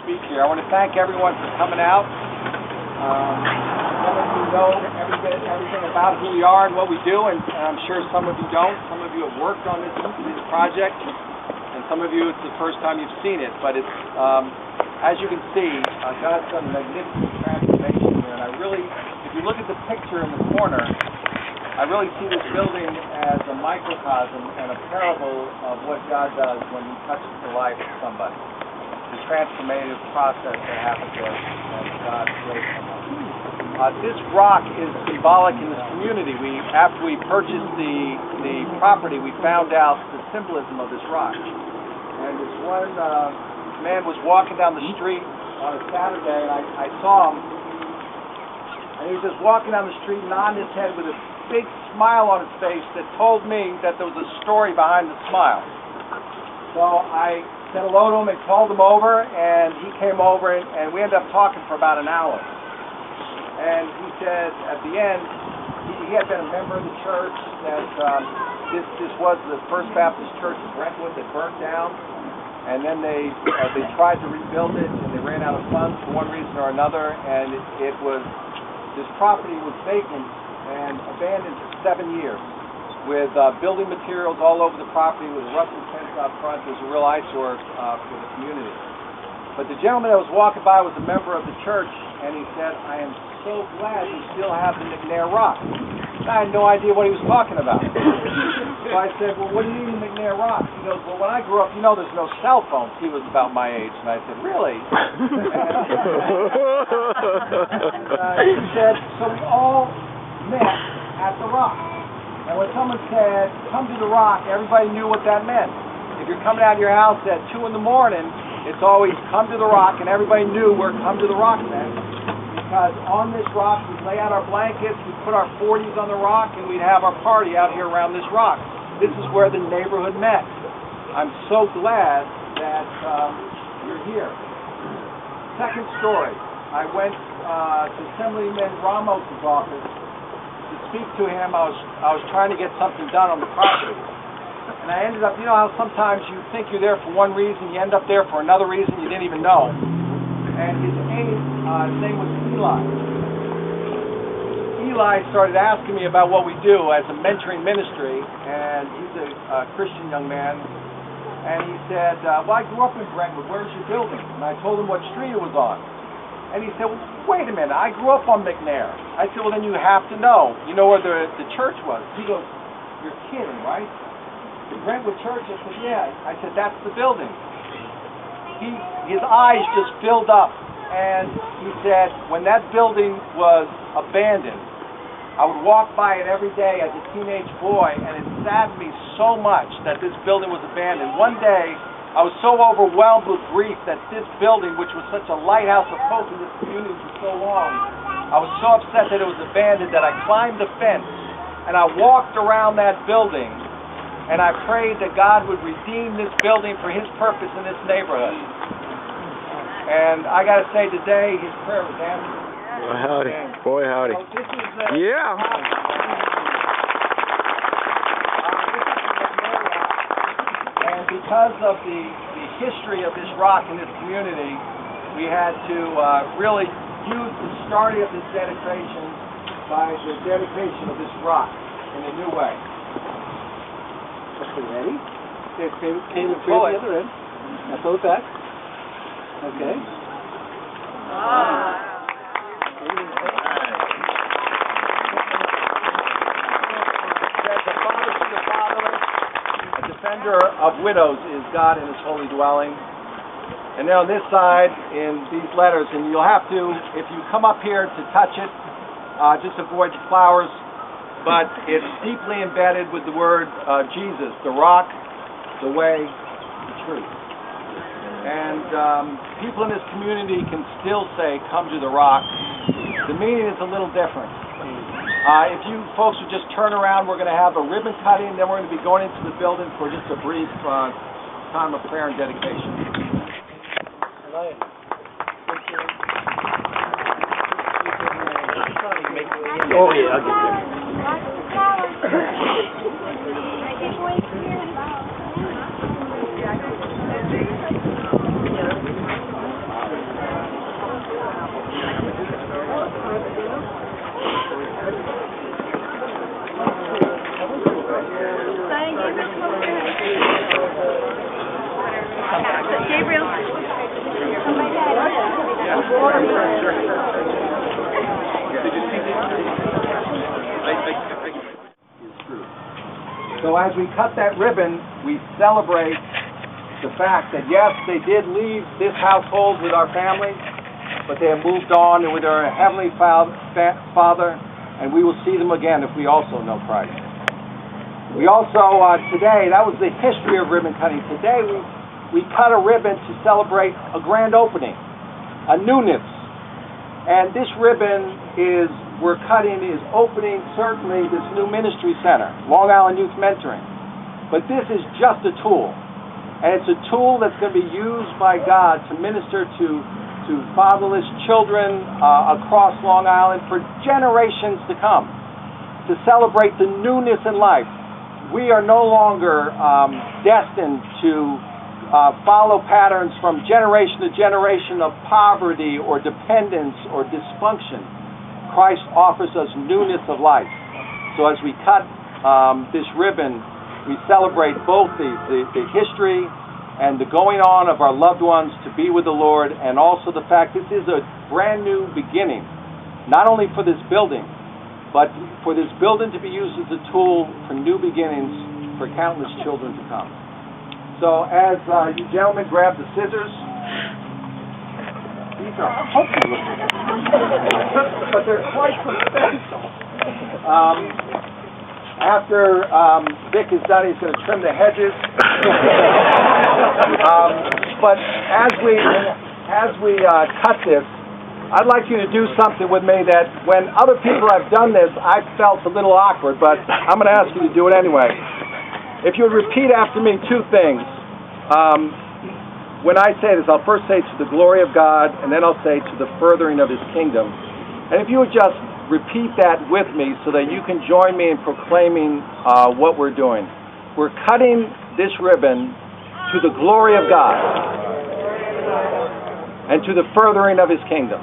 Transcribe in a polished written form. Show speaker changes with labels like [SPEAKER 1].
[SPEAKER 1] speak here. I want to thank everyone for coming out. Some of you know everything about who we are and what we do, and I'm sure some of you don't. Some of you have worked on this project, and some of you it's the first time you've seen it. But it's, as you can see, God's done a magnificent transformation here. And I really, if you look at the picture in the corner, I really see this building as a microcosm and a parable of what God does when He touches the life of somebody. The transformative process that happens there, and God creates someone. This rock is symbolic in this community. After we purchased the property, we found out the symbolism of this rock. And this one man was walking down the street on a Saturday, and I saw him, and he was just walking down the street, nodding his head with a big smile on his face that told me that there was a story behind the smile. So I said hello to him and called him over, and he came over, and we ended up talking for about an hour. And he said at the end, he had been a member of the church, that this was the First Baptist Church in Brentwood that burnt down, and then they tried to rebuild it, and they ran out of funds for one reason or another, and this property was vacant and abandoned for 7 years, with building materials all over the property, with a rusted fence out front. There's a real eyesore for the community. But the gentleman that was walking by was a member of the church, and he said, "I am so glad you still have the McNair rock." I had no idea what he was talking about. So I said, "Well, what do you mean McNair rock?" He goes, "Well, when I grew up, there's no cell phones." He was about my age, and I said, "Really?" And he said, "So we all met at the rock. And when someone said, 'Come to the rock,' everybody knew what that meant. If you're coming out of your house at 2 in the morning, it's always 'Come to the rock,' and everybody knew where 'Come to the rock' meant. Because on this rock, we'd lay out our blankets, we'd put our 40s on the rock, and we'd have our party out here around this rock. This is where the neighborhood met. I'm so glad that you're here." Second story. I went to Assemblyman Ramos' office to speak to him. I was trying to get something done on the property. And I ended up, how sometimes you think you're there for one reason, you end up there for another reason you didn't even know. And his name was Eli. Eli started asking me about what we do as a mentoring ministry, and he's a Christian young man. And he said, "Well, I grew up in Brentwood. Where's your building?" And I told him what street it was on. And he said, "Well, wait a minute, I grew up on McNair." I said, "Well, then you have to know. You know where the church was?" He goes, "You're kidding, right? The Brentwood Church?" I said, "Yeah." I said, "That's the building." His eyes just filled up, and he said, "When that building was abandoned, I would walk by it every day as a teenage boy, and it saddened me so much that this building was abandoned. One day, I was so overwhelmed with grief that this building, which was such a lighthouse of hope in this community for so long, I was so upset that it was abandoned that I climbed the fence and I walked around that building and I prayed that God would redeem this building for His purpose in this neighborhood." And I got to say, today his prayer was answered.
[SPEAKER 2] Boy, howdy. Boy, howdy.
[SPEAKER 1] So this is
[SPEAKER 2] Yeah.
[SPEAKER 1] And because of the history of this rock in this community, we had to really use the starting of this dedication by the dedication of this rock in a new way.
[SPEAKER 3] Okay, ready? Okay, came and through the other end. Now throw it back. Okay.
[SPEAKER 1] A defender of widows is God in His holy dwelling. And then on this side, in these letters, and you'll have to, if you come up here to touch it, just avoid the flowers, but it's deeply embedded with the word Jesus, the rock, the way, the truth. And people in this community can still say, "Come to the rock." The meaning is a little different. If you folks would just turn around, we're going to have a ribbon cutting, then we're going to be going into the building for just a brief time of prayer and dedication.
[SPEAKER 3] Oh, yeah, I'll get there.
[SPEAKER 1] So as we cut that ribbon, we celebrate the fact that yes, they did leave this household with our family, but they have moved on with their Heavenly Father, and we will see them again if we also know Christ. We also, today, that was the history of ribbon cutting. Today we cut a ribbon to celebrate a grand opening, a newness. And this ribbon we're cutting is opening certainly this new ministry center, Long Island Youth Mentoring. But this is just a tool. And it's a tool that's going to be used by God to minister to fatherless children across Long Island for generations to come, to celebrate the newness in life. We are no longer destined to follow patterns from generation to generation of poverty or dependence or dysfunction. Christ offers us newness of life. So as we cut this ribbon, we celebrate both the history and the going on of our loved ones to be with the Lord, and also the fact this is a brand new beginning, not only for this building, but for this building to be used as a tool for new beginnings for countless children to come. So as you gentlemen grab the scissors, these are hopeful looking, but they're quite substantial. After Vic is done, he's going to trim the hedges. But as we cut this, I'd like you to do something with me that when other people have done this, I felt a little awkward, but I'm going to ask you to do it anyway. If you would repeat after me two things. When I say this, I'll first say to the glory of God, and then I'll say to the furthering of His kingdom. And if you would just repeat that with me so that you can join me in proclaiming what we're doing. We're cutting this ribbon to the glory of God and to the furthering of His kingdom.